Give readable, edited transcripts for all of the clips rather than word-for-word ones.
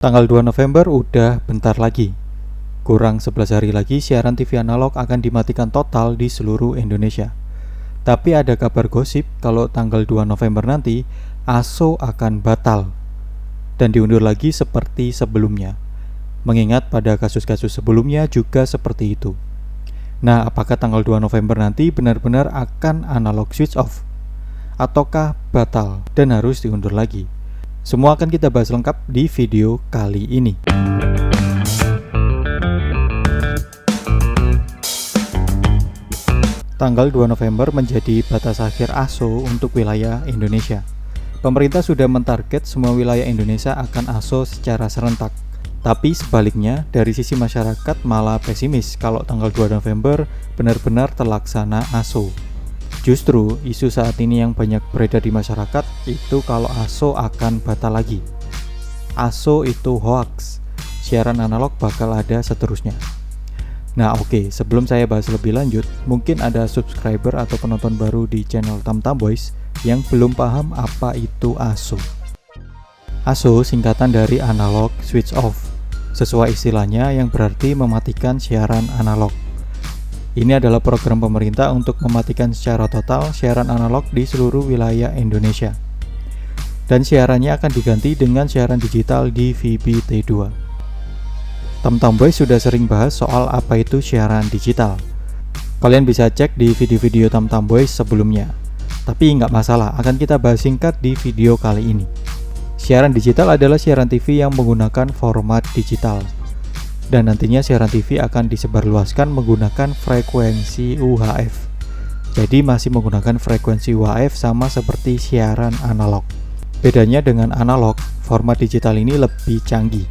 Tanggal 2 November udah bentar lagi. Kurang 11 hari lagi siaran TV analog akan dimatikan total di seluruh Indonesia. Tapi ada kabar gosip kalau tanggal 2 November nanti ASO akan batal dan diundur lagi seperti sebelumnya. Mengingat pada kasus-kasus sebelumnya juga seperti itu. Nah, apakah tanggal 2 November nanti benar-benar akan analog switch off? Ataukah batal dan harus diundur lagi? Semua akan kita bahas lengkap di video kali ini. Tanggal 2 November menjadi batas akhir ASO untuk wilayah Indonesia. Pemerintah sudah mentarget semua wilayah Indonesia akan ASO secara serentak. Tapi sebaliknya, dari sisi masyarakat malah pesimis kalau tanggal 2 November benar-benar terlaksana ASO. Justru isu saat ini yang banyak beredar di masyarakat itu kalau ASO akan batal lagi. ASO itu hoax, siaran analog bakal ada seterusnya. Nah oke, sebelum saya bahas lebih lanjut, mungkin ada subscriber atau penonton baru di channel Tamtam Boys yang belum paham apa itu ASO. ASO singkatan dari analog switch off, sesuai istilahnya yang berarti mematikan siaran analog. Ini adalah program pemerintah untuk mematikan secara total siaran analog di seluruh wilayah Indonesia. Dan siarannya akan diganti dengan siaran digital di VBT2. Tamtam Boys sudah sering bahas soal apa itu siaran digital. Kalian bisa cek di video-video Tamtam Boys sebelumnya. Tapi nggak masalah, akan kita bahas singkat di video kali ini. Siaran digital adalah siaran TV yang menggunakan format digital. Dan nantinya siaran TV akan disebarluaskan menggunakan frekuensi UHF. Jadi masih menggunakan frekuensi UHF sama seperti siaran analog. Bedanya dengan analog, format digital ini lebih canggih.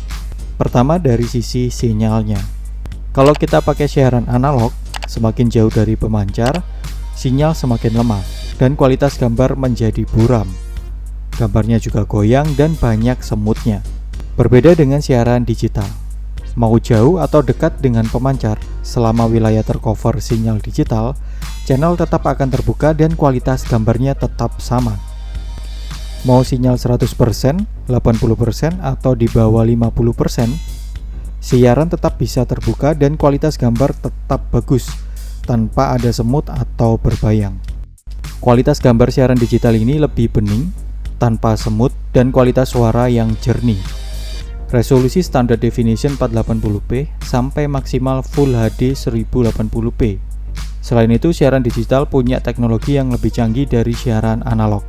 Pertama dari sisi sinyalnya. Kalau kita pakai siaran analog, semakin jauh dari pemancar, sinyal semakin lemah dan kualitas gambar menjadi buram. Gambarnya juga goyang dan banyak semutnya. Berbeda dengan siaran digital. Mau jauh atau dekat dengan pemancar, selama wilayah tercover sinyal digital, channel tetap akan terbuka dan kualitas gambarnya tetap sama. Mau sinyal 100%, 80%, atau di bawah 50%, siaran tetap bisa terbuka dan kualitas gambar tetap bagus, tanpa ada semut atau berbayang. Kualitas gambar siaran digital ini lebih bening, tanpa semut, dan kualitas suara yang jernih. Resolusi standar definition 480p sampai maksimal Full HD 1080p. Selain itu, siaran digital punya teknologi yang lebih canggih dari siaran analog.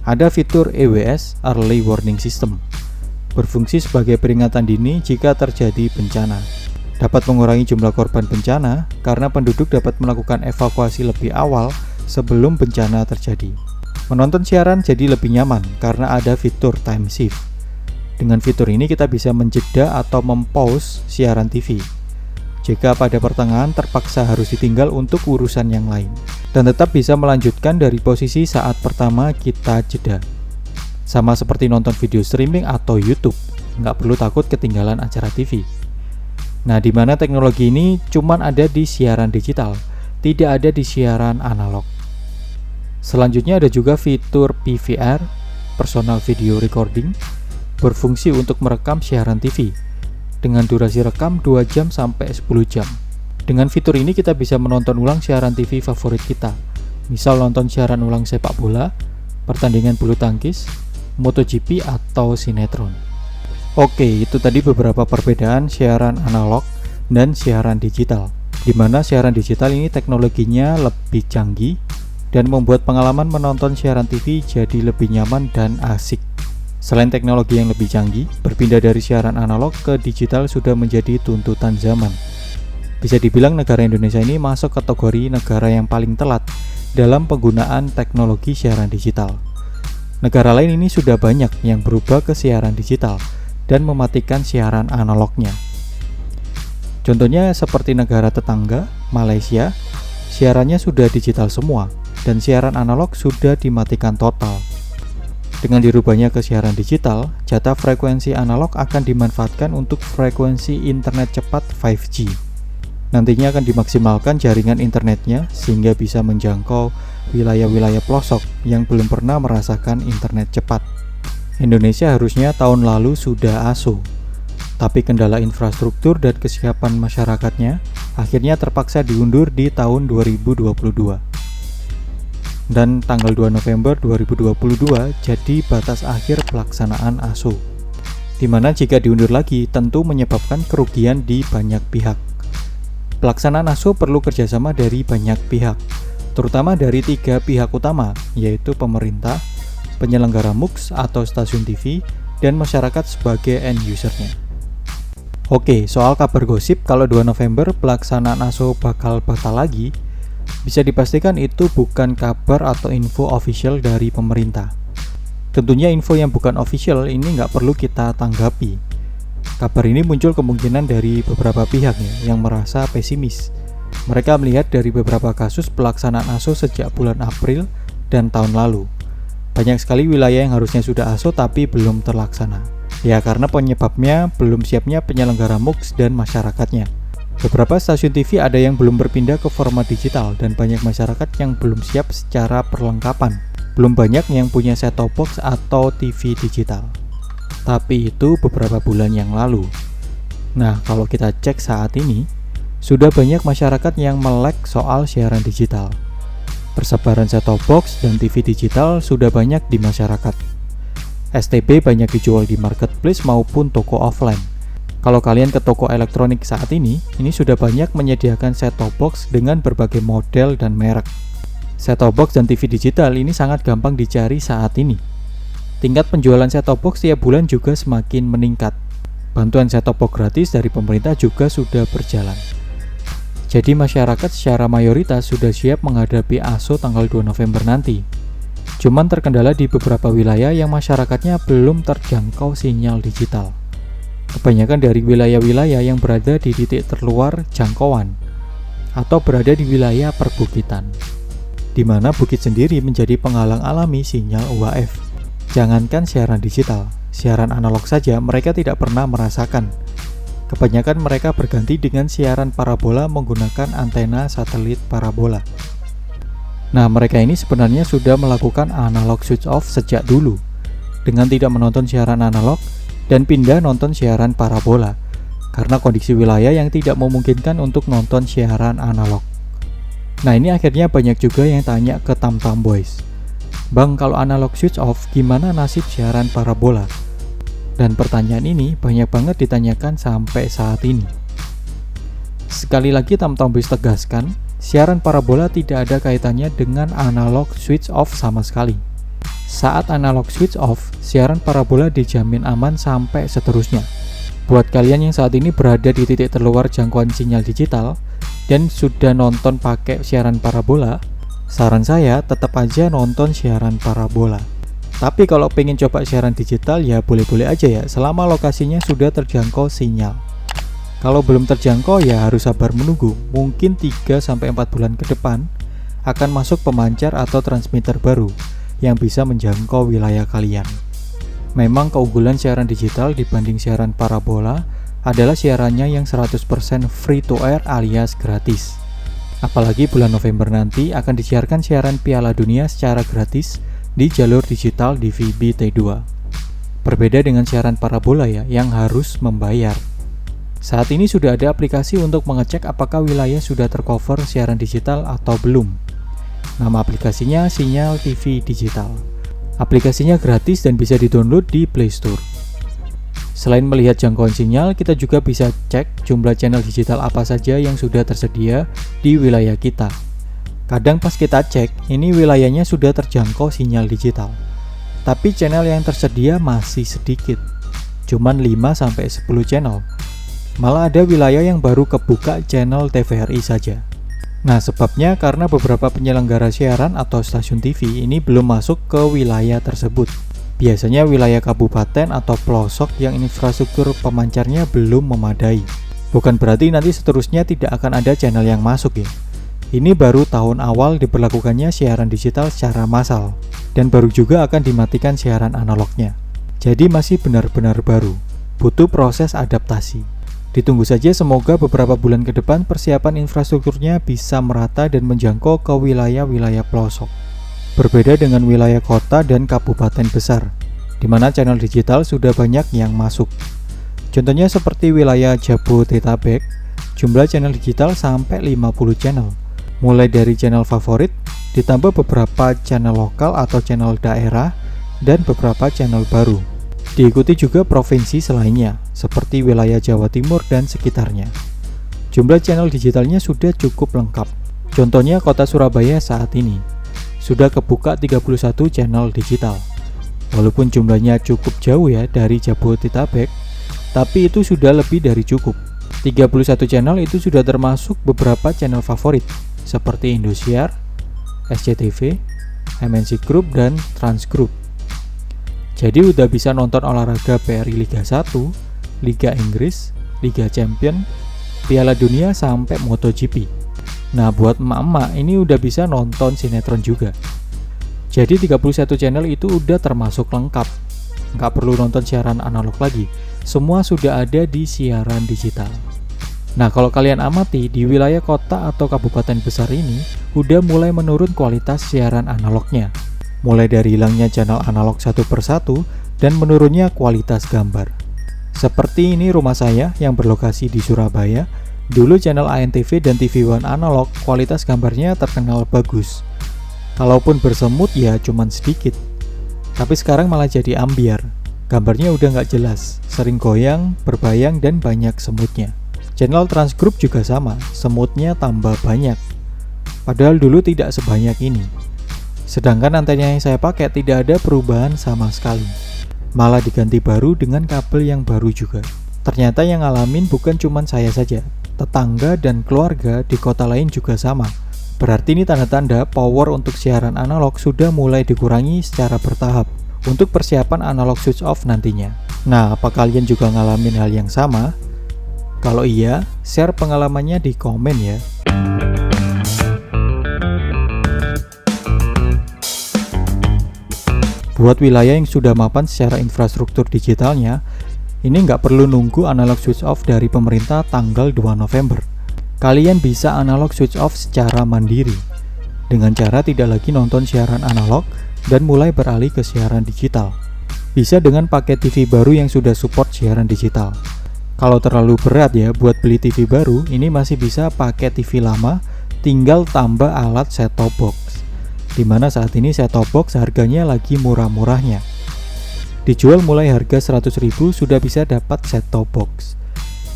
Ada fitur EWS (Early Warning System), berfungsi sebagai peringatan dini jika terjadi bencana. Dapat mengurangi jumlah korban bencana karena penduduk dapat melakukan evakuasi lebih awal sebelum bencana terjadi. Menonton siaran jadi lebih nyaman karena ada fitur time shift. Dengan fitur ini kita bisa menjeda atau mempause siaran TV jika pada pertengahan terpaksa harus ditinggal untuk urusan yang lain, dan tetap bisa melanjutkan dari posisi saat pertama kita jeda. Sama seperti nonton video streaming atau YouTube, nggak perlu takut ketinggalan acara TV. Nah, di mana teknologi ini cuman ada di siaran digital, tidak ada di siaran analog. Selanjutnya ada juga fitur PVR, Personal Video Recording, berfungsi untuk merekam siaran TV dengan durasi rekam 2 jam sampai 10 jam. Dengan fitur ini kita bisa menonton ulang siaran TV favorit kita. Misal nonton siaran ulang sepak bola, pertandingan bulu tangkis, MotoGP atau sinetron. Oke, itu tadi beberapa perbedaan siaran analog dan siaran digital. Di mana siaran digital ini teknologinya lebih canggih dan membuat pengalaman menonton siaran TV jadi lebih nyaman dan asik. Selain teknologi yang lebih canggih, berpindah dari siaran analog ke digital sudah menjadi tuntutan zaman. Bisa dibilang negara Indonesia ini masuk kategori negara yang paling telat dalam penggunaan teknologi siaran digital. Negara lain ini sudah banyak yang berubah ke siaran digital dan mematikan siaran analognya. Contohnya seperti negara tetangga, Malaysia, siarannya sudah digital semua dan siaran analog sudah dimatikan total. Dengan dirubahnya ke siaran digital, jatah frekuensi analog akan dimanfaatkan untuk frekuensi internet cepat 5G. Nantinya akan dimaksimalkan jaringan internetnya sehingga bisa menjangkau wilayah-wilayah pelosok yang belum pernah merasakan internet cepat. Indonesia harusnya tahun lalu sudah ASO, tapi kendala infrastruktur dan kesiapan masyarakatnya akhirnya terpaksa diundur di tahun 2022. Dan tanggal 2 November 2022 jadi batas akhir pelaksanaan ASO, di mana jika diundur lagi tentu menyebabkan kerugian di banyak pihak. Pelaksanaan ASO perlu kerjasama dari banyak pihak, terutama dari 3 pihak utama, yaitu pemerintah, penyelenggara MUX atau stasiun TV, dan masyarakat sebagai end usernya. Oke, soal kabar gosip kalau 2 November pelaksanaan ASO bakal batal lagi, bisa dipastikan itu bukan kabar atau info official dari pemerintah. Tentunya info yang bukan official ini nggak perlu kita tanggapi. Kabar ini muncul kemungkinan dari beberapa pihak yang merasa pesimis. Mereka melihat dari beberapa kasus pelaksanaan ASO sejak bulan April dan tahun lalu. Banyak sekali wilayah yang harusnya sudah ASO tapi belum terlaksana. Ya karena penyebabnya belum siapnya penyelenggara MUX dan masyarakatnya. Beberapa stasiun TV ada yang belum berpindah ke format digital dan banyak masyarakat yang belum siap secara perlengkapan. Belum banyak yang punya set-top box atau TV digital. Tapi itu beberapa bulan yang lalu. Nah, kalau kita cek saat ini, sudah banyak masyarakat yang melek soal siaran digital. Persebaran set-top box dan TV digital sudah banyak di masyarakat. STB banyak dijual di marketplace maupun toko offline. Kalau kalian ke toko elektronik saat ini sudah banyak menyediakan set-top box dengan berbagai model dan merek. Set-top box dan TV digital ini sangat gampang dicari saat ini. Tingkat penjualan set-top box tiap bulan juga semakin meningkat. Bantuan set-top box gratis dari pemerintah juga sudah berjalan. Jadi masyarakat secara mayoritas sudah siap menghadapi ASO tanggal 2 November nanti. Cuman terkendala di beberapa wilayah yang masyarakatnya belum terjangkau sinyal digital. Kebanyakan dari wilayah-wilayah yang berada di titik terluar jangkauan atau berada di wilayah perbukitan, di mana bukit sendiri menjadi penghalang alami sinyal UHF. Jangankan siaran digital, siaran analog saja mereka tidak pernah merasakan. Kebanyakan mereka berganti dengan siaran parabola menggunakan antena satelit parabola. Nah, mereka ini sebenarnya sudah melakukan analog switch off sejak dulu, dengan tidak menonton siaran analog dan pindah nonton siaran parabola, karena kondisi wilayah yang tidak memungkinkan untuk nonton siaran analog. Nah, ini akhirnya banyak juga yang tanya ke Tamtam Boys, "Bang, kalau analog switch off, gimana nasib siaran parabola?" Dan pertanyaan ini banyak banget ditanyakan sampai saat ini. Sekali lagi Tamtam Boys tegaskan, siaran parabola tidak ada kaitannya dengan analog switch off sama sekali. Saat analog switch off, siaran parabola dijamin aman sampai seterusnya. Buat kalian yang saat ini berada di titik terluar jangkauan sinyal digital dan sudah nonton pakai siaran parabola, saran saya tetap aja nonton siaran parabola. Tapi kalau pengen coba siaran digital ya boleh-boleh aja ya, selama lokasinya sudah terjangkau sinyal. Kalau belum terjangkau ya harus sabar menunggu, mungkin 3-4 bulan ke depan akan masuk pemancar atau transmitter baru yang bisa menjangkau wilayah kalian. Memang keunggulan siaran digital dibanding siaran parabola adalah siarannya yang 100% free to air alias gratis. Apalagi bulan November nanti akan disiarkan siaran Piala Dunia secara gratis di jalur digital di VB-T2. Berbeda dengan siaran parabola ya, yang harus membayar. Saat ini sudah ada aplikasi untuk mengecek apakah wilayah sudah tercover siaran digital atau belum. Nama aplikasinya Sinyal TV Digital. Aplikasinya gratis dan bisa di-download di Play Store. Selain melihat jangkauan sinyal, kita juga bisa cek jumlah channel digital apa saja yang sudah tersedia di wilayah kita. Kadang pas kita cek, ini wilayahnya sudah terjangkau sinyal digital. Tapi channel yang tersedia masih sedikit. Cuman 5-10 channel. Malah ada wilayah yang baru kebuka channel TVRI saja. Nah, sebabnya karena beberapa penyelenggara siaran atau stasiun TV ini belum masuk ke wilayah tersebut. Biasanya wilayah kabupaten atau pelosok yang infrastruktur pemancarnya belum memadai. Bukan berarti nanti seterusnya tidak akan ada channel yang masuk ya. Ini baru tahun awal diberlakukannya siaran digital secara massal, dan baru juga akan dimatikan siaran analognya. Jadi masih benar-benar baru, butuh proses adaptasi. Ditunggu saja, semoga beberapa bulan ke depan persiapan infrastrukturnya bisa merata dan menjangkau ke wilayah-wilayah pelosok. Berbeda dengan wilayah kota dan kabupaten besar. di mana channel digital sudah banyak yang masuk. Contohnya seperti wilayah Jabodetabek, jumlah channel digital sampai 50 channel, mulai dari channel favorit, ditambah beberapa channel lokal atau channel daerah, dan beberapa channel baru. Diikuti juga provinsi selainnya, seperti wilayah Jawa Timur dan sekitarnya. Jumlah channel digitalnya sudah cukup lengkap. Contohnya kota Surabaya saat ini, sudah kebuka 31 channel digital. Walaupun jumlahnya cukup jauh ya dari Jabodetabek, tapi itu sudah lebih dari cukup. 31 channel itu sudah termasuk beberapa channel favorit seperti Indosiar, SCTV, MNC Group, dan Trans Group. Jadi udah bisa nonton olahraga BRI Liga 1, Liga Inggris, Liga Champion, Piala Dunia, sampai MotoGP. Nah, buat emak-emak ini udah bisa nonton sinetron juga. Jadi 31 channel itu udah termasuk lengkap. Nggak perlu nonton siaran analog lagi, semua sudah ada di siaran digital. Nah, kalau kalian amati, di wilayah kota atau kabupaten besar ini udah mulai menurun kualitas siaran analognya, mulai dari hilangnya channel analog satu persatu dan menurunnya kualitas gambar. Seperti ini rumah saya yang berlokasi di Surabaya. Dulu channel ANTV dan TV One analog kualitas gambarnya terkenal bagus, kalaupun bersemut ya cuman sedikit. Tapi sekarang malah jadi ambiar, gambarnya udah nggak jelas, sering goyang, berbayang, dan banyak semutnya. Channel Trans Group juga sama, semutnya tambah banyak, padahal dulu tidak sebanyak ini. Sedangkan antena yang saya pakai tidak ada perubahan sama sekali, malah diganti baru dengan kabel yang baru juga. Ternyata yang ngalamin bukan cuma saya saja, tetangga dan keluarga di kota lain juga sama. Berarti ini tanda-tanda power untuk siaran analog sudah mulai dikurangi secara bertahap untuk persiapan analog switch off nantinya. Nah, apa kalian juga ngalamin hal yang sama? Kalau iya, share pengalamannya di komen ya. Buat wilayah yang sudah mapan secara infrastruktur digitalnya, ini nggak perlu nunggu analog switch off dari pemerintah tanggal 2 November. Kalian bisa analog switch off secara mandiri, dengan cara tidak lagi nonton siaran analog dan mulai beralih ke siaran digital. Bisa dengan paket TV baru yang sudah support siaran digital. Kalau terlalu berat ya buat beli TV baru, ini masih bisa pakai TV lama, tinggal tambah alat set-top box. Dimana saat ini set-top box harganya lagi murah-murahnya. Dijual mulai harga 100.000 sudah bisa dapat set-top box.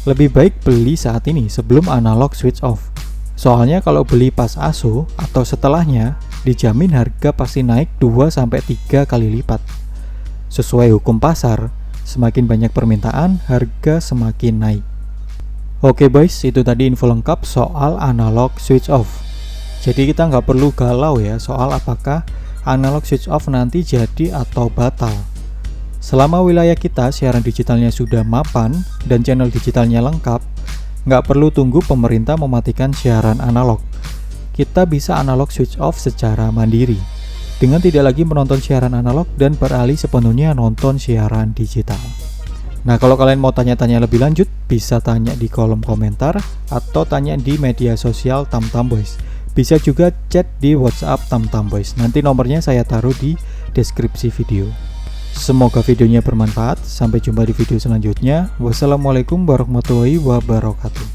Lebih baik beli saat ini sebelum analog switch off. Soalnya kalau beli pas ASO atau setelahnya, dijamin harga pasti naik 2-3 kali lipat. Sesuai hukum pasar, semakin banyak permintaan, harga semakin naik. Oke boys, itu tadi info lengkap soal analog switch off. Jadi kita nggak perlu galau ya soal apakah analog switch off nanti jadi atau batal. Selama wilayah kita siaran digitalnya sudah mapan dan channel digitalnya lengkap, nggak perlu tunggu pemerintah mematikan siaran analog. Kita bisa analog switch off secara mandiri, dengan tidak lagi menonton siaran analog dan beralih sepenuhnya nonton siaran digital. Nah, kalau kalian mau tanya-tanya lebih lanjut, bisa tanya di kolom komentar atau tanya di media sosial Tamtam Boys. Bisa juga chat di WhatsApp Tamtam Boys. Nanti nomornya saya taruh di deskripsi video. Semoga videonya bermanfaat. Sampai jumpa di video selanjutnya. Wassalamualaikum warahmatullahi wabarakatuh.